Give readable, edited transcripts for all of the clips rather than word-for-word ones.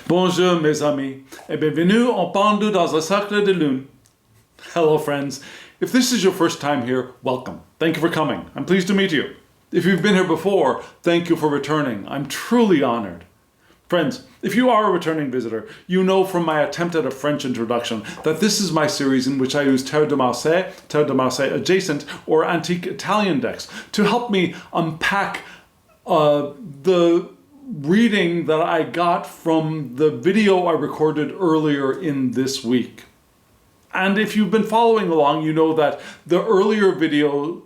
Bonjour mes amis, et bienvenue en Pendu dans le Cercle de Lune. Hello friends. If this is your first time here, welcome. Thank you for coming. I'm pleased to meet you. If you've been here before, thank you for returning. I'm truly honored. Friends, if you are a returning visitor, you know from my attempt at a French introduction that this is my series in which I use Cercle de Marseille adjacent or antique Italian decks to help me unpack the reading that I got from the video I recorded earlier in this week. And if you've been following along, you know that the earlier video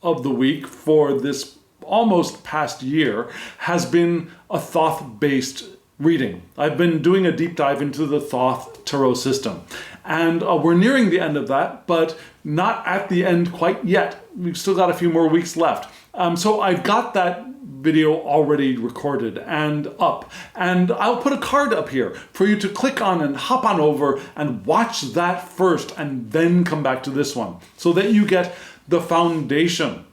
of the week for this almost past year has been a Thoth-based reading. I've been doing a deep dive into the Thoth tarot system. And we're nearing the end of that, but not at the end quite yet. We've still got a few more weeks left. So I've got that video already recorded and up. And I'll put a card up here for you to click on and hop on over and watch that first and then come back to this one so that you get the foundation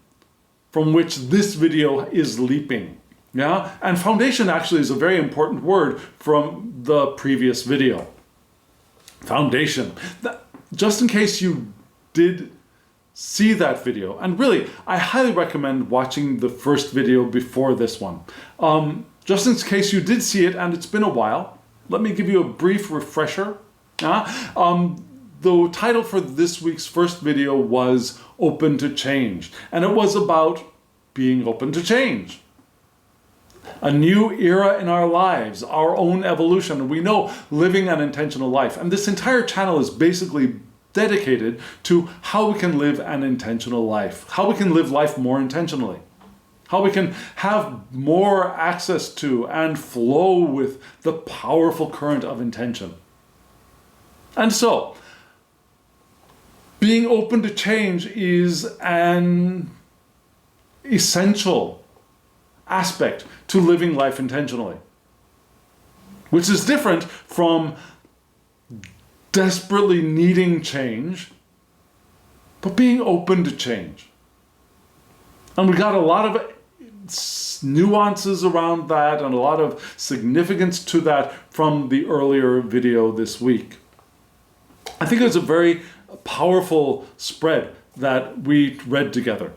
from which this video is leaping. Yeah? And foundation actually is a very important word from the previous video. Foundation. Just in case you did see that video, and really, I highly recommend watching the first video before this one. Just in case you did see it and it's been a while, let me give you a brief refresher. The title for this week's first video was Open to Change, and it was about being open to change. A new era in our lives, our own evolution. We know living an intentional life, and this entire channel is basically dedicated to how we can live an intentional life, how we can live life more intentionally, how we can have more access to and flow with the powerful current of intention. And so, being open to change is an essential aspect to living life intentionally, which is different from desperately needing change, but being open to change. And we got a lot of nuances around that and a lot of significance to that from the earlier video this week. I think it was a very powerful spread that we read together.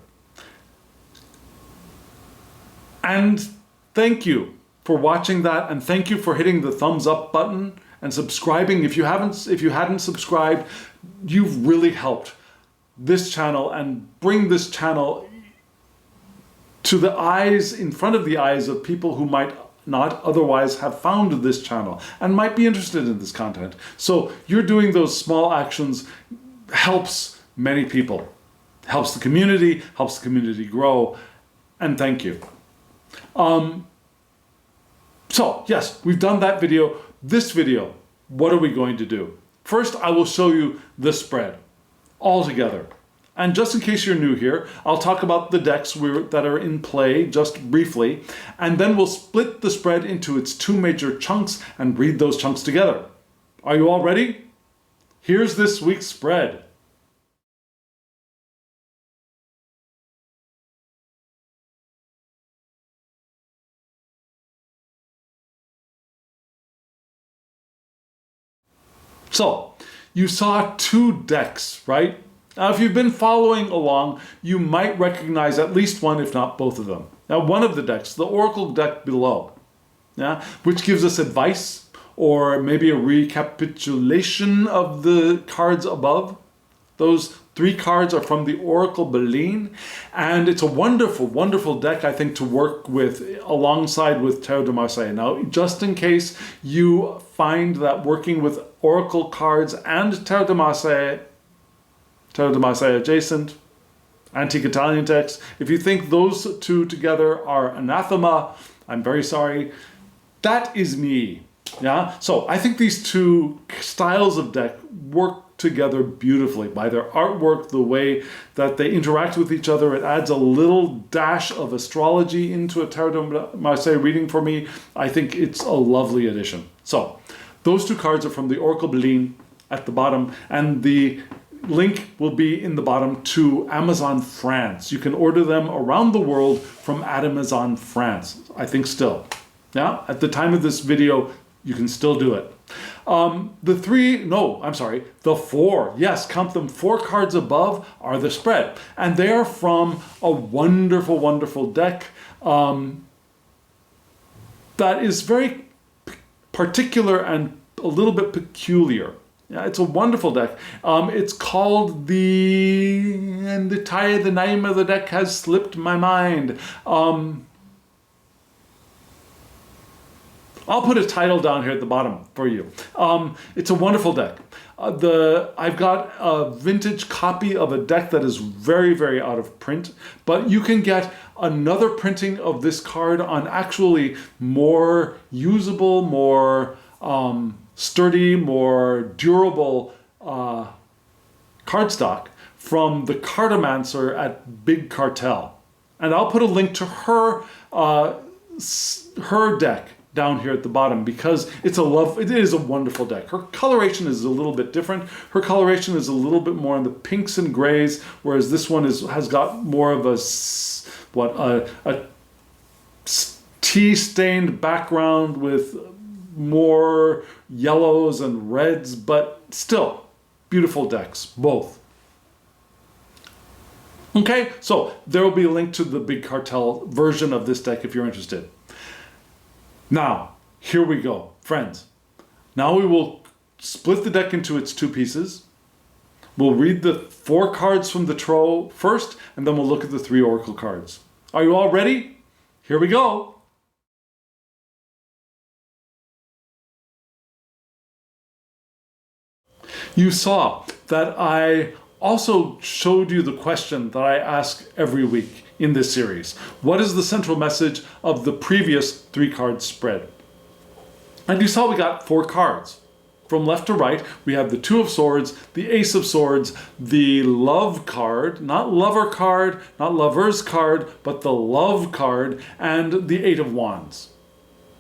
And thank you for watching that, and thank you for hitting the thumbs up button and subscribing. If you hadn't subscribed, you've really helped this channel and bring this channel to the eyes, in front of the eyes of people who might not otherwise have found this channel and might be interested in this content. So you're doing those small actions helps many people, helps the community grow, and thank you. So yes, we've done that video. This video, what are we going to do? First, I will show you the spread all together. And just in case you're new here, I'll talk about the decks that are in play just briefly, and then we'll split the spread into its two major chunks and read those chunks together. Are you all ready? Here's this week's spread. So, you saw two decks, right? Now, if you've been following along, you might recognize at least one, if not both of them. Now, one of the decks, the Oracle deck below, yeah, which gives us advice or maybe a recapitulation of the cards above. Those three cards are from the Cercle de Lune, and it's a wonderful, wonderful deck, I think, to work with alongside with Cercle de Marseille. Now, just in case you find that working with Oracle cards and Cercle de Marseille adjacent, antique Italian decks, if you think those two together are anathema, I'm very sorry. That is me. Yeah. So I think these two styles of deck work together beautifully by their artwork, the way that they interact with each other. It adds a little dash of astrology into a Cercle de Marseille reading for me. I think it's a lovely addition. So those two cards are from the Cercle de Lune at the bottom, and the link will be in the bottom to Amazon France. You can order them around the world from Amazon France, I think still. Yeah, at the time of this video, you can still do it. The four, yes, count them, 4 cards above are the spread. And they are from a wonderful, wonderful deck that is very particular and a little bit peculiar. Yeah, it's a wonderful deck. It's called the name of the deck has slipped my mind. I'll put a title down here at the bottom for you. It's a wonderful deck. I've got a vintage copy of a deck that is very, very out of print, but you can get another printing of this card on actually more usable, more sturdy, more durable cardstock from the Cartomancer at Big Cartel. And I'll put a link to her deck down here at the bottom because it is a wonderful deck. Her coloration is a little bit different. Her coloration is a little bit more in the pinks and grays, whereas this one has got more of a tea-stained background with more yellows and reds, but still beautiful decks, both. Okay, so there will be a link to the Big Cartel version of this deck if you're interested. Now, here we go, friends. Now we will split the deck into its 2 pieces. We'll read the 4 cards from the Tarot first, and then we'll look at the 3 Oracle cards. Are you all ready? Here we go. You saw that I also showed you the question that I ask every week in this series. What is the central message of the previous 3 card spread? And you saw we got 4 cards. From left to right, we have the 2 of Swords, the Ace of Swords, the Love card, not Lover card, not Lover's card, but the Love card, and the 8 of Wands.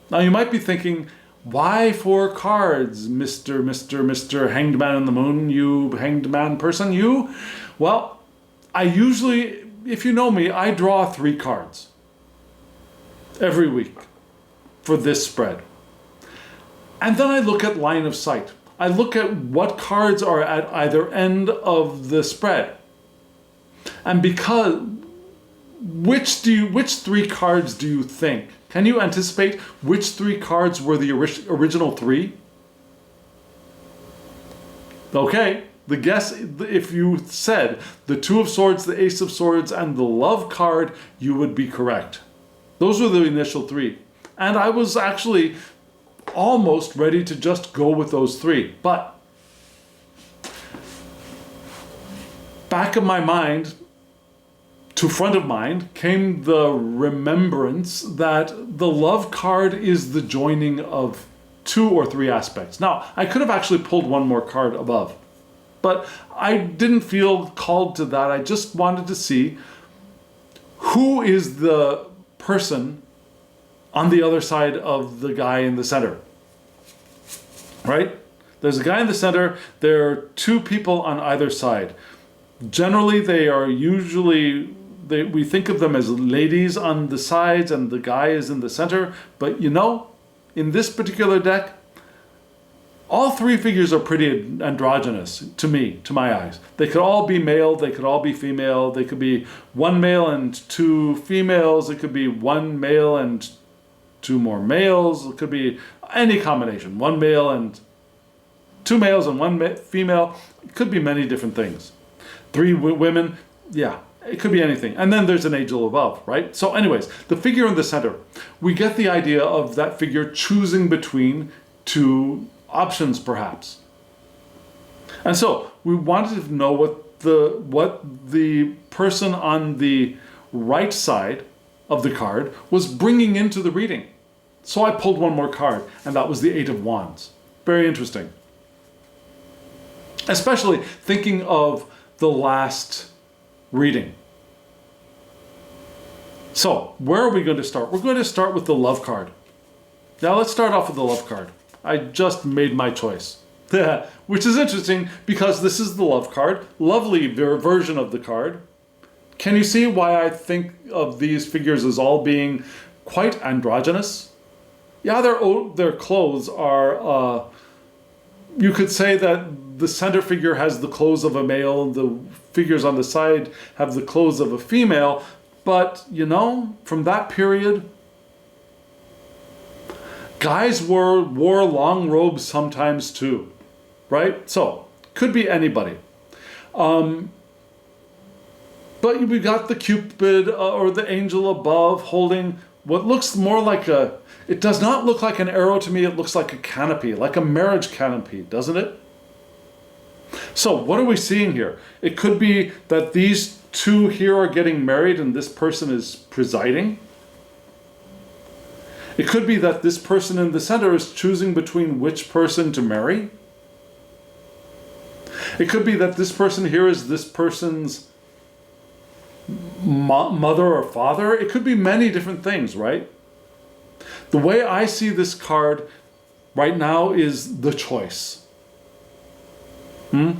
Now you might be thinking, why 4 cards, Mr. Hanged Man in the Moon, you hanged man person, you? Well, I usually, if you know me, I draw 3 cards every week for this spread. And then I look at line of sight. I look at what cards are at either end of the spread. And which 3 cards do you think? Can you anticipate which 3 cards were the original 3? Okay, the guess, if you said the 2 of Swords, the Ace of Swords, and the Love card, you would be correct. Those were the initial 3. And I was actually almost ready to just go with those 3. But back of my mind, to front of mind, came the remembrance that the Love card is the joining of 2 or 3 aspects. Now, I could have actually pulled 1 more card above, but I didn't feel called to that. I just wanted to see who is the person on the other side of the guy in the center, right? There's a guy in the center. There are 2 people on either side. Generally, we think of them as ladies on the sides and the guy is in the center. But you know, in this particular deck, all 3 figures are pretty androgynous to me, to my eyes. They could all be male, they could all be female, they could be 1 male and 2 females, it could be 1 male and 2 more males, it could be any combination, 1 male and 2 males and 1 female, it could be many different things. 3 women, yeah. It could be anything. And then there's an angel above, right? So anyways, the figure in the center, we get the idea of that figure choosing between 2 options, perhaps. And so we wanted to know what the person on the right side of the card was bringing into the reading. So I pulled 1 more card, and that was the 8 of Wands. Very interesting. Especially thinking of the last reading. So, where are we going to start? We're going to start with the Love card. Now let's start off with the Love card. I just made my choice. Which is interesting because this is the Love card. Lovely version of the card. Can you see why I think of these figures as all being quite androgynous? Yeah, their clothes are, you could say that the center figure has the clothes of a male, the figures on the side have the clothes of a female, but, you know, from that period, guys wore long robes sometimes too, right? So, could be anybody. But we got the Cupid or the angel above holding what looks more like it does not look like an arrow to me, it looks like a canopy, like a marriage canopy, doesn't it? So what are we seeing here? It could be that these two here are getting married and this person is presiding. It could be that this person in the center is choosing between which person to marry. It could be that this person here is this person's mother or father. It could be many different things, right? The way I see this card right now is the choice. Now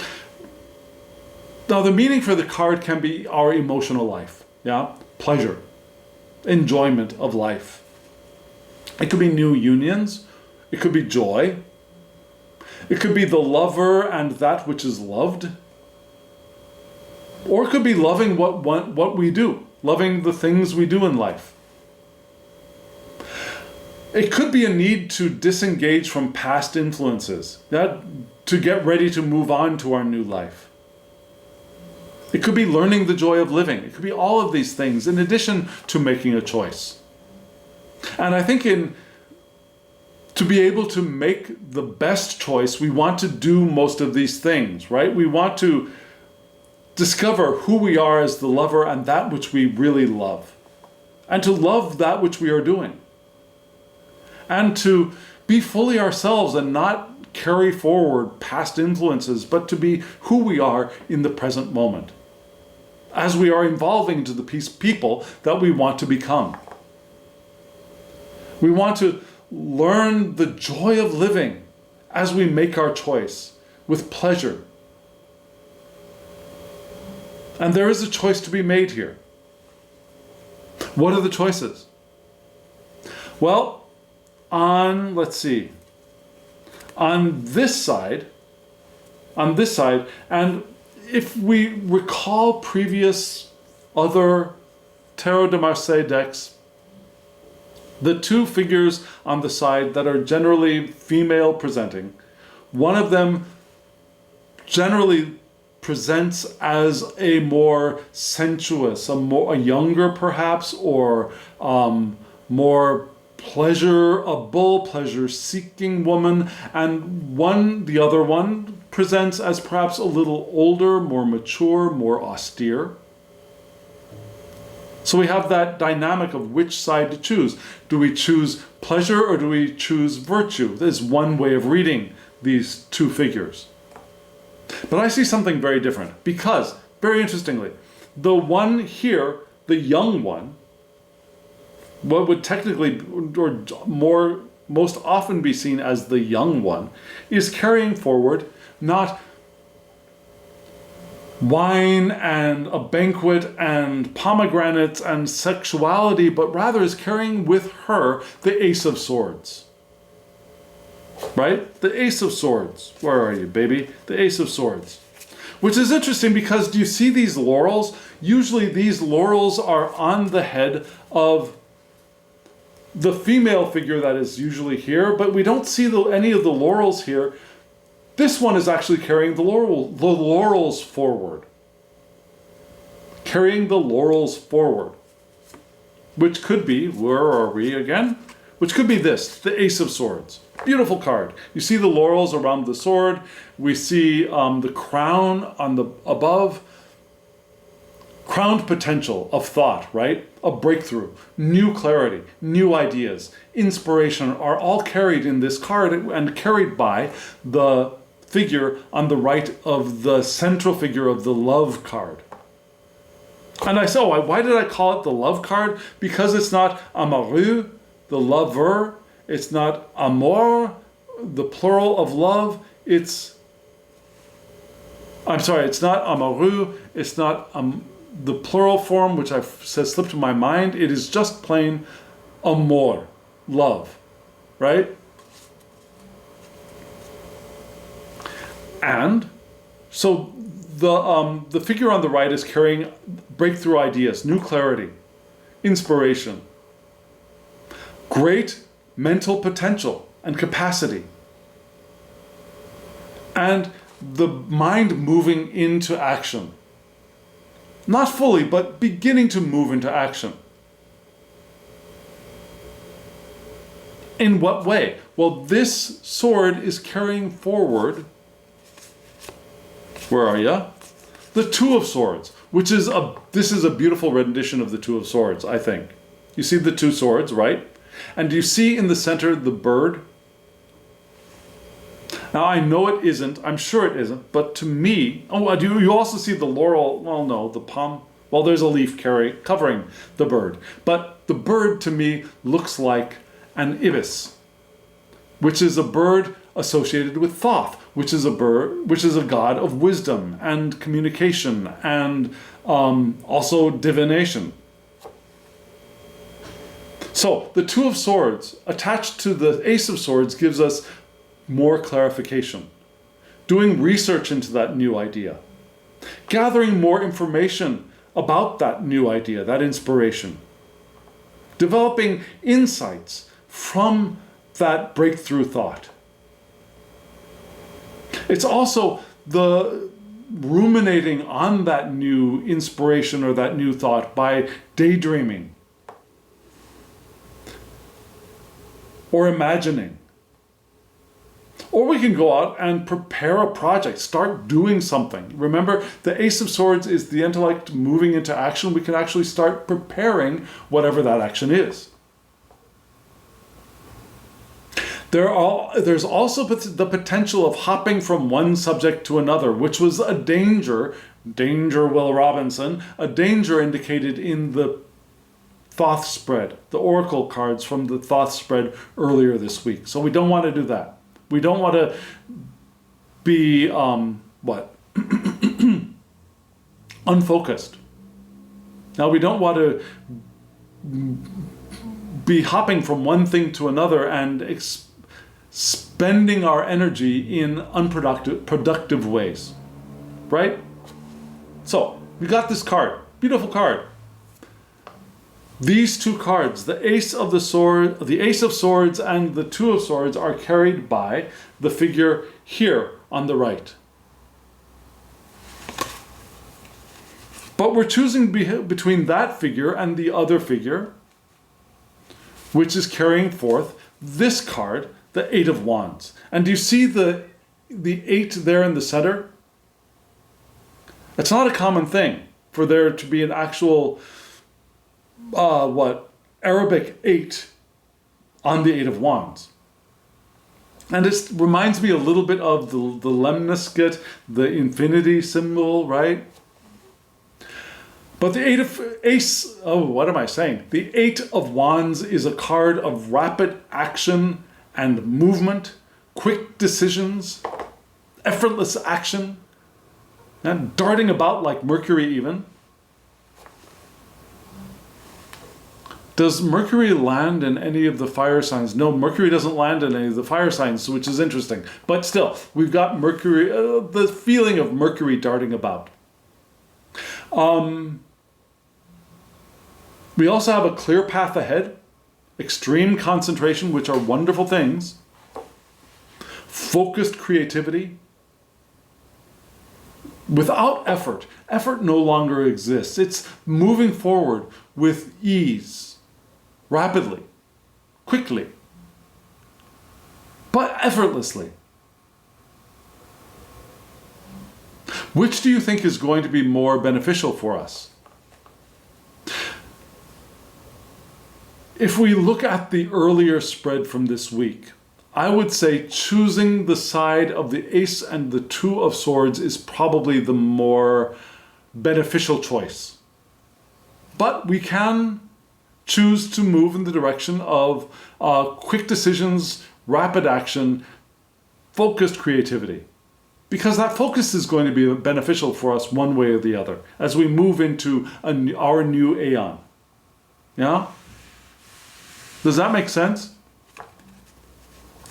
the meaning for the card can be our emotional life, yeah? Pleasure, enjoyment of life. It could be new unions. It could be joy. It could be the lover and that which is loved. Or it could be loving what we do, loving the things we do in life. It could be a need to disengage from past influences, to get ready to move on to our new life. It could be learning the joy of living. It could be all of these things in addition to making a choice. And I think to be able to make the best choice, we want to do most of these things, right? We want to discover who we are as the lover and that which we really love. And to love that which we are doing. And to be fully ourselves and not carry forward past influences, but to be who we are in the present moment. As we are evolving into the people that we want to become. We want to learn the joy of living as we make our choice with pleasure. And there is a choice to be made here. What are the choices? Well, on this side, and if we recall previous other Tarot de Marseille decks, the two figures on the side that are generally female presenting, one of them generally presents as a more sensuous, a younger perhaps, or more pleasurable, pleasure-seeking woman, and the other one presents as perhaps a little older, more mature, more austere. So we have that dynamic of which side to choose. Do we choose pleasure or do we choose virtue? There's one way of reading these two figures. But I see something very different because, very interestingly, the one here, the young one, what would technically or most often be seen as the young one, is carrying forward not wine and a banquet and pomegranates and sexuality, but rather is carrying with her the Ace of Swords. Right? The Ace of Swords. Where are you, baby? The Ace of Swords. Which is interesting because do you see these laurels? Usually these laurels are on the head of the female figure that is usually here, but we don't see any of the laurels here. This one is actually carrying the laurels forward. Carrying the laurels forward. Which could be, where are we again? Which could be this, the Ace of Swords. Beautiful card. You see the laurels around the sword. We see the crown on the above. Crowned potential of thought, right? A breakthrough, new clarity, new ideas, inspiration are all carried in this card and carried by the figure on the right of the central figure of the love card. And I say, why did I call it the love card? Because it's not amoureux, the lover. It's not amour, the plural of love. It's not amoureux. It's not the plural form, which I've said slipped in my mind. It is just plain amour, love. right? And so the figure on the right is carrying breakthrough ideas, new clarity, inspiration, great mental potential and capacity, and the mind moving into action. Not fully, but beginning to move into action. In what way? Well, this sword is carrying forward, where are you? The Two of Swords, which is this is a beautiful rendition of the Two of Swords, I think. You see the two swords, right? And do you see in the center the bird? Now, I know it isn't, I'm sure it isn't, but to me, you also see the laurel, well, no, the palm, well, there's a leaf covering the bird. But the bird, to me, looks like an ibis, which is a bird associated with Thoth, which is a god of wisdom and communication and also divination. So the Two of Swords attached to the Ace of Swords gives us more clarification, doing research into that new idea, gathering more information about that new idea, that inspiration, developing insights from that breakthrough thought. It's also the ruminating on that new inspiration or that new thought by daydreaming or imagining. Or we can go out and prepare a project, start doing something. Remember, the Ace of Swords is the intellect moving into action. We can actually start preparing whatever that action is. There's also the potential of hopping from one subject to another, which was a danger, Will Robinson, a danger indicated in the Thoth spread, the oracle cards from the Thoth spread earlier this week. So we don't want to do that. We don't want to be, unfocused. Now, we don't want to be hopping from one thing to another and spending our energy in productive ways, right? So, we got this card, beautiful card. These two cards, the Ace of Swords and the Two of Swords, are carried by the figure here on the right. But we're choosing between that figure and the other figure, which is carrying forth this card, the Eight of Wands. And do you see the 8 there in the center? It's not a common thing for there to be an actual Arabic 8 on the 8 of Wands. And it reminds me a little bit of the lemniscate, the infinity symbol, right? But the The 8 of Wands is a card of rapid action and movement, quick decisions, effortless action, and darting about like Mercury even. Does Mercury land in any of the fire signs? No, Mercury doesn't land in any of the fire signs, which is interesting. But still, we've got Mercury, the feeling of Mercury darting about. We also have a clear path ahead, extreme concentration, which are wonderful things, focused creativity. Without effort, effort no longer exists. It's moving forward with ease. Rapidly, quickly, but effortlessly. Which do you think is going to be more beneficial for us? If we look at the earlier spread from this week, I would say choosing the side of the Ace and the Two of Swords is probably the more beneficial choice. But we can choose to move in the direction of quick decisions, rapid action, focused creativity. Because that focus is going to be beneficial for us one way or the other as we move into our new aeon. Yeah? Does that make sense?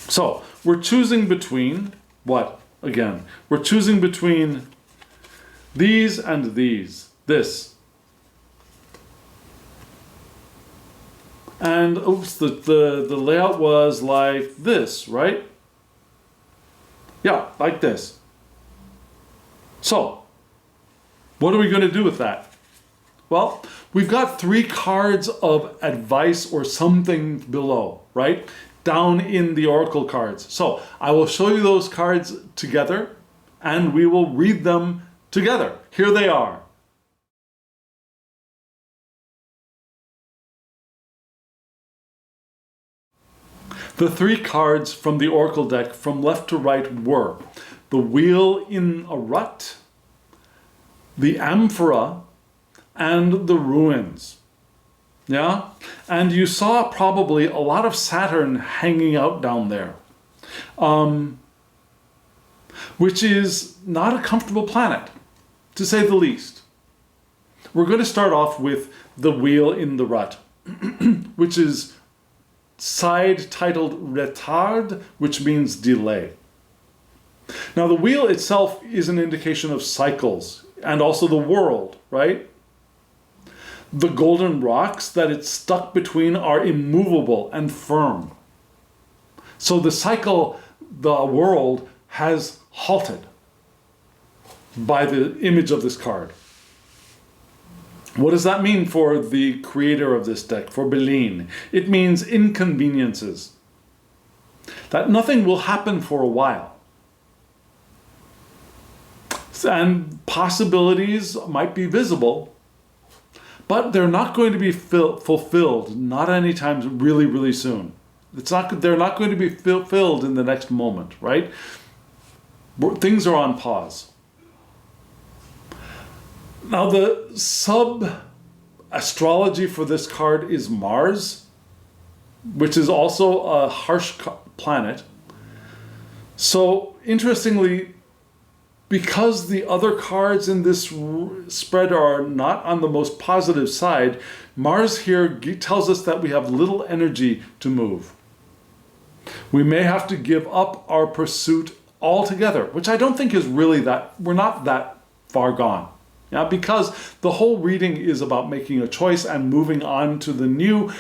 So we're choosing between what? Again, we're choosing between these and these. This. And oops, the layout was like this, right? Yeah, like this. So, what are we going to do with that? Well, we've got 3 cards of advice or something below, right? Down in the oracle cards. So, I will show you those cards together and we will read them together. Here they are. The 3 cards from the oracle deck from left to right were the Wheel in a Rut, the Amphora, and the Ruins. Yeah? And you saw probably a lot of Saturn hanging out down there, which is not a comfortable planet, to say the least. We're going to start off with the Wheel in the Rut, which is side titled Retard, which means delay. Now the wheel itself is an indication of cycles and also the world, right? The golden rocks that it's stuck between are immovable and firm. So the cycle, the world, has halted by the image of this card. What does that mean for the creator of this deck, for Belin? It means inconveniences. That nothing will happen for a while. And possibilities might be visible, but they're not going to be fulfilled, not anytime really, really soon. They're not going to be fulfilled in the next moment, right? Things are on pause. Now the sub-astrology for this card is Mars, which is also a harsh planet. So interestingly, because the other cards in this spread are not on the most positive side, Mars here tells us that we have little energy to move. We may have to give up our pursuit altogether, which I don't think is really we're not that far gone. Yeah, because the whole reading is about making a choice and moving on to the new.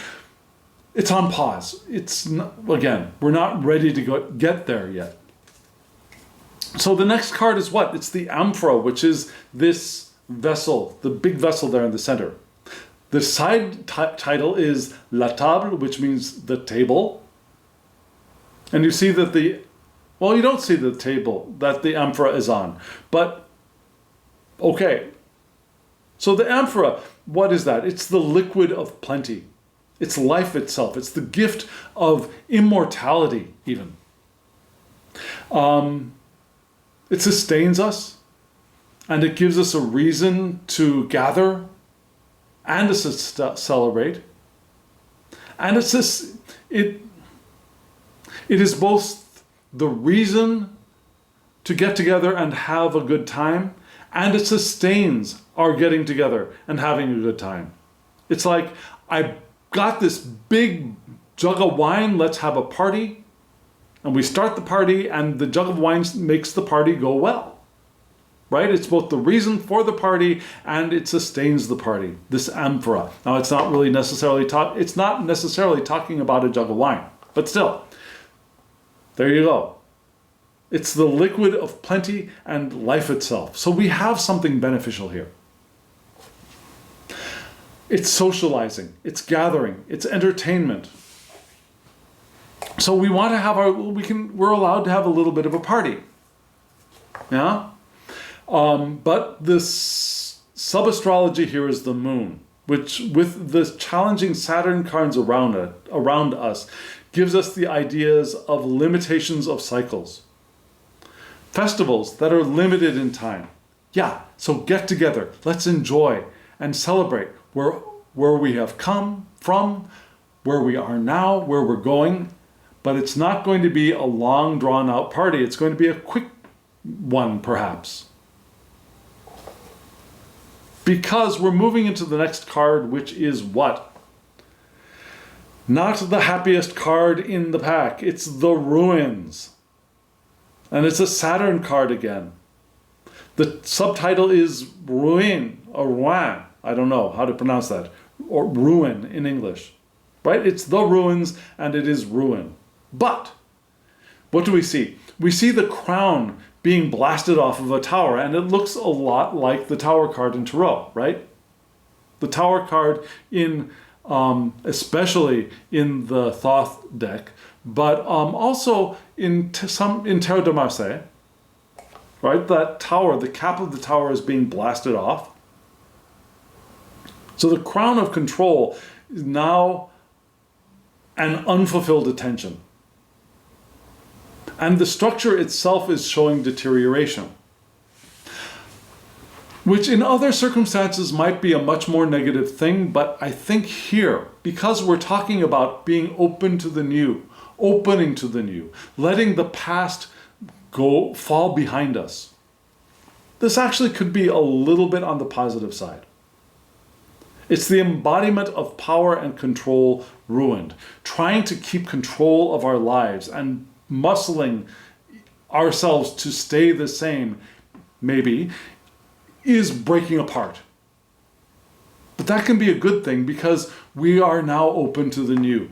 It's on pause. It's not, again, we're not ready to get there yet. So the next card is what? It's the Amphora, which is this vessel, the big vessel there in the center. The side title is La Table, which means the table. And you see that you don't see the table that the Amphora is on, but okay. So the Amphora, what is that? It's the liquid of plenty. It's life itself. It's the gift of immortality, even. It sustains us, and it gives us a reason to gather and to celebrate. And it is both the reason to get together and have a good time, and it sustains our getting together and having a good time. It's like, I got this big jug of wine, let's have a party. And we start the party and the jug of wine makes the party go well. Right? It's both the reason for the party and it sustains the party. This Amphora. Now it's not really necessarily talking about a jug of wine, but still, there you go. It's the liquid of plenty and life itself. So we have something beneficial here. It's socializing, it's gathering, it's entertainment. So we want to have we're allowed to have a little bit of a party. Yeah? But this sub-astrology here is the moon, which with the challenging Saturn cards around us, gives us the ideas of limitations of cycles. Festivals that are limited in time. Yeah, so get together, let's enjoy and celebrate where we have come from, where we are now, where we're going. But it's not going to be a long drawn out party. It's going to be a quick one, perhaps. Because we're moving into the next card, which is what? Not the happiest card in the pack. It's the Ruins. And it's a Saturn card again. The subtitle is Ruin, or Ruin. I don't know how to pronounce that. Or Ruin in English. Right? It's the Ruins and it is Ruin. But what do we see? We see the crown being blasted off of a tower, and it looks a lot like the Tower card in Tarot, right? The Tower card in, especially in the Thoth deck, but also in Terre de Marseille, right? That tower, the cap of the tower is being blasted off. So the crown of control is now an unfulfilled attention. And the structure itself is showing deterioration, which in other circumstances might be a much more negative thing, but I think here, because we're talking about being open to the new, opening to the new, letting the past fall behind us, this actually could be a little bit on the positive side. It's the embodiment of power and control ruined, trying to keep control of our lives and muscling ourselves to stay the same, maybe, is breaking apart. But that can be a good thing because we are now open to the new.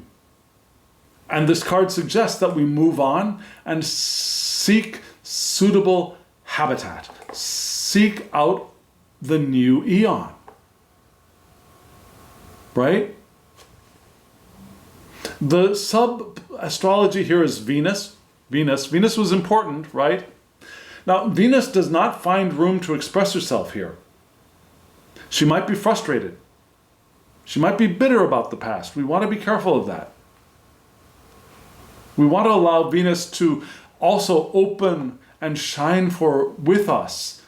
And this card suggests that we move on and seek suitable habitat. Seek out the new eon. Right? The sub-astrology here is Venus. Venus was important, right? Now, Venus does not find room to express herself here. She might be frustrated. She might be bitter about the past. We want to be careful of that. We want to allow Venus to also open and shine with us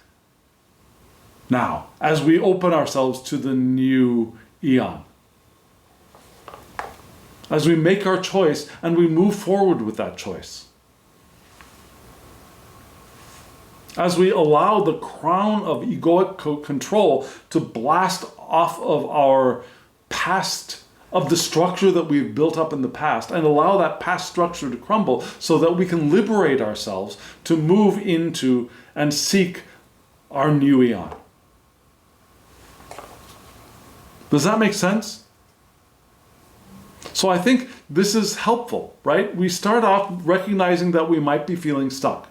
now, as we open ourselves to the new eon. As we make our choice and we move forward with that choice. As we allow the crown of egoic control to blast off of our past, of the structure that we've built up in the past, and allow that past structure to crumble so that we can liberate ourselves to move into and seek our new eon. Does that make sense? So I think this is helpful, right? We start off recognizing that we might be feeling stuck.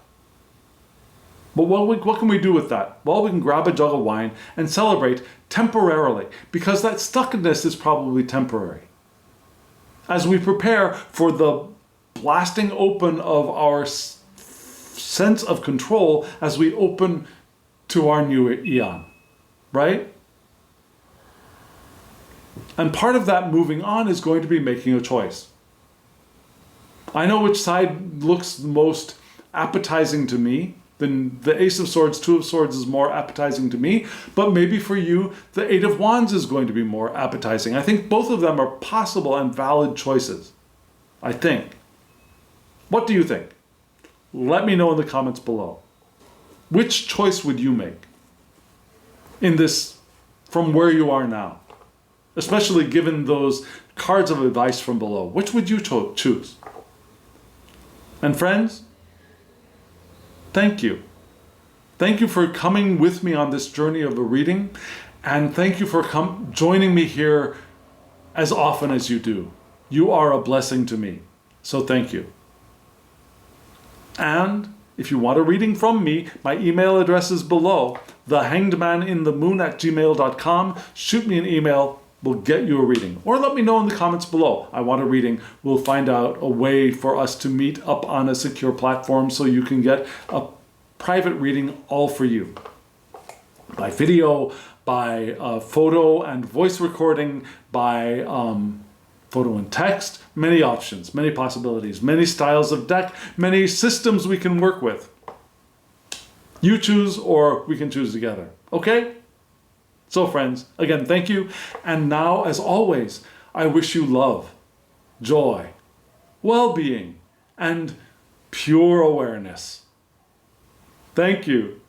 But what can we do with that? Well, we can grab a jug of wine and celebrate temporarily, because that stuckness is probably temporary. As we prepare for the blasting open of our sense of control as we open to our new eon, right? And part of that moving on is going to be making a choice. I know which side looks most appetizing to me. Then the Ace of Swords, Two of Swords is more appetizing to me, but maybe for you, the Eight of Wands is going to be more appetizing. I think both of them are possible and valid choices. I think. What do you think? Let me know in the comments below. Which choice would you make in this, from where you are now? Especially given those cards of advice from below. Which would you choose? And friends, thank you. Thank you for coming with me on this journey of a reading, and thank you for joining me here as often as you do. You are a blessing to me, so thank you. And if you want a reading from me, my email address is below, thehangedmaninthemoon@gmail.com. Shoot me an email. We'll get you a reading. Or let me know in the comments below. I want a reading. We'll find out a way for us to meet up on a secure platform so you can get a private reading all for you. By video, by photo and voice recording, by photo and text. Many options, many possibilities, many styles of deck, many systems we can work with. You choose, or we can choose together. Okay? So friends, again, thank you. And now, as always, I wish you love, joy, well-being, and pure awareness. Thank you.